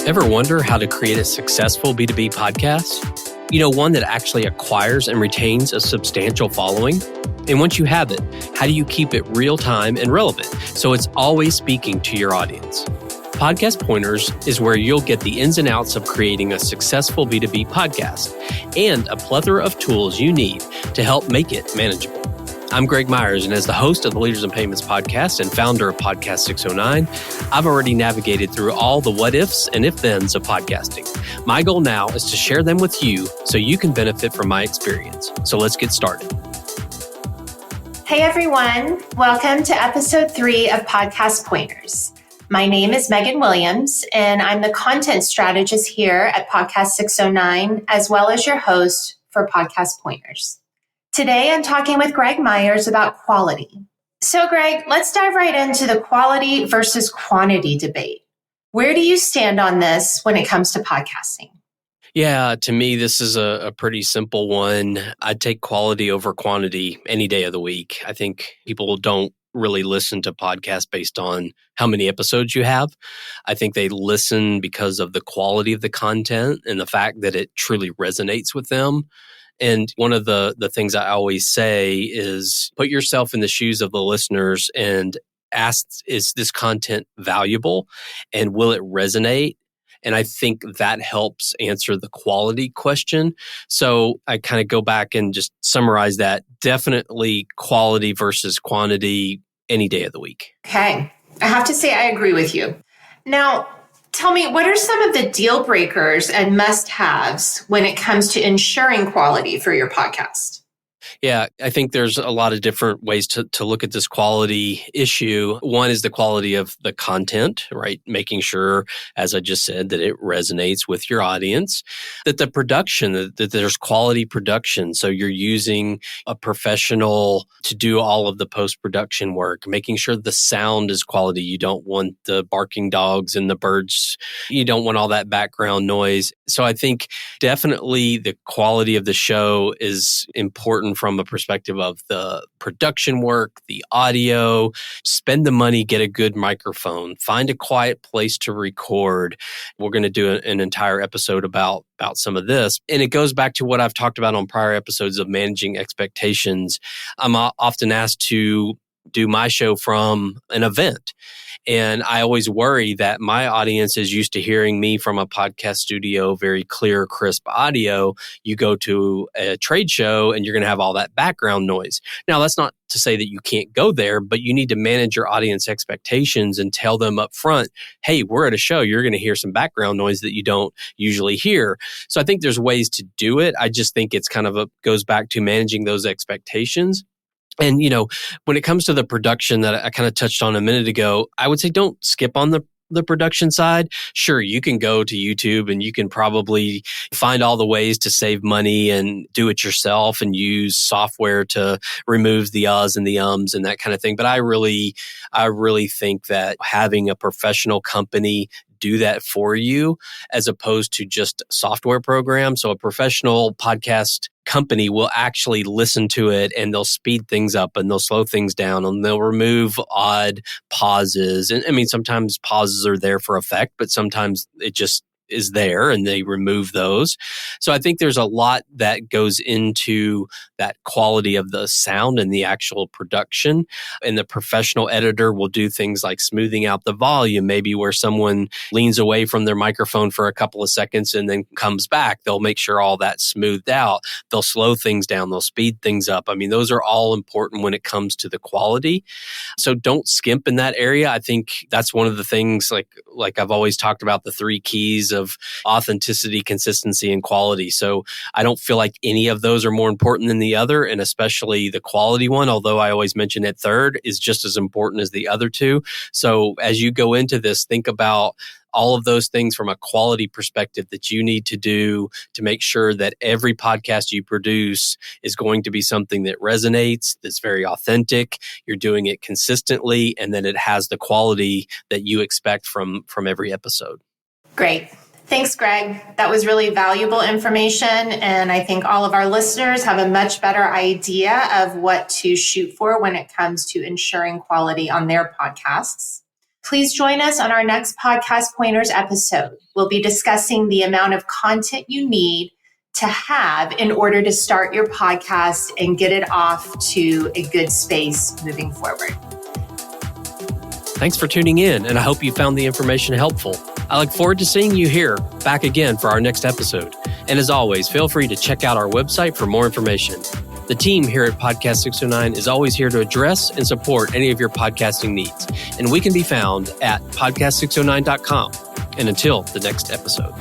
Ever wonder how to create a successful B2B podcast? One that actually acquires and retains a substantial following? And once you have it, how do you keep it real time and relevant so it's always speaking to your audience? Podcast Pointers is where you'll get the ins and outs of creating a successful B2B podcast and a plethora of tools you need to help make it manageable. I'm Greg Myers, and as the host of the Leaders in Payments podcast and founder of Podcast 609, I've already navigated through all the what-ifs and if-thens of podcasting. My goal now is to share them with you so you can benefit from my experience. So let's get started. Hey everyone, welcome to episode 3 of Podcast Pointers. My name is Megan Williams, and I'm the content strategist here at Podcast 609, as well as your host for Podcast Pointers. Today, I'm talking with Greg Myers about quality. So Greg, let's dive right into the quality versus quantity debate. Where do you stand on this when it comes to podcasting? Yeah, to me, this is a pretty simple one. I'd take quality over quantity any day of the week. I think people don't really listen to podcasts based on how many episodes you have. I think they listen because of the quality of the content and the fact that it truly resonates with them. And one of the things I always say is put yourself in the shoes of the listeners and ask, is this content valuable and will it resonate? And I think that helps answer the quality question. So I kind of go back and just summarize that. Definitely quality versus quantity any day of the week. Okay. I have to say I agree with you. Now, tell me, what are some of the deal breakers and must-haves when it comes to ensuring quality for your podcast? Yeah, I think there's a lot of different ways to look at this quality issue. One is the quality of the content, right? Making sure, as I just said, that it resonates with your audience, that the production, that there's quality production. So you're using a professional to do all of the post-production work, making sure the sound is quality. You don't want the barking dogs and the birds. You don't want all that background noise. So I think definitely the quality of the show is important from a perspective of the production work, the audio. Spend the money, get a good microphone, find a quiet place to record. We're going to do an entire episode about some of this. And it goes back to what I've talked about on prior episodes of managing expectations. I'm often asked to do my show from an event. And I always worry that my audience is used to hearing me from a podcast studio, very clear, crisp audio. You go to a trade show and you're going to have all that background noise. Now, that's not to say that you can't go there, but you need to manage your audience expectations and tell them up front, hey, we're at a show. You're going to hear some background noise that you don't usually hear. So I think there's ways to do it. I just think it's kind of goes back to managing those expectations. And, when it comes to the production that I kind of touched on a minute ago, I would say don't skip on the production side. Sure, you can go to YouTube and you can probably find all the ways to save money and do it yourself and use software to remove the uhs and the ums and that kind of thing. But I really think that having a professional company do that for you as opposed to just software programs. So a professional podcast company will actually listen to it and they'll speed things up and they'll slow things down and they'll remove odd pauses. And I mean, sometimes pauses are there for effect, but sometimes it just is there and they remove those. So I think there's a lot that goes into that quality of the sound and the actual production. And the professional editor will do things like smoothing out the volume, maybe where someone leans away from their microphone for a couple of seconds and then comes back. They'll make sure all that's smoothed out. They'll slow things down. They'll speed things up. I mean, those are all important when it comes to the quality. So don't skimp in that area. I think that's one of the things like I've always talked about, the 3 keys of authenticity, consistency, and quality. So I don't feel like any of those are more important than the other, and especially the quality one, although I always mention it third, is just as important as the other two. So as you go into this, think about all of those things from a quality perspective that you need to do to make sure that every podcast you produce is going to be something that resonates, that's very authentic, you're doing it consistently, and then it has the quality that you expect from every episode. Great. Thanks, Greg. That was really valuable information. And I think all of our listeners have a much better idea of what to shoot for when it comes to ensuring quality on their podcasts. Please join us on our next Podcast Pointers episode. We'll be discussing the amount of content you need to have in order to start your podcast and get it off to a good space moving forward. Thanks for tuning in, and I hope you found the information helpful. I look forward to seeing you here back again for our next episode. And as always, feel free to check out our website for more information. The team here at Podcast 609 is always here to address and support any of your podcasting needs. And we can be found at podcast609.com. And until the next episode.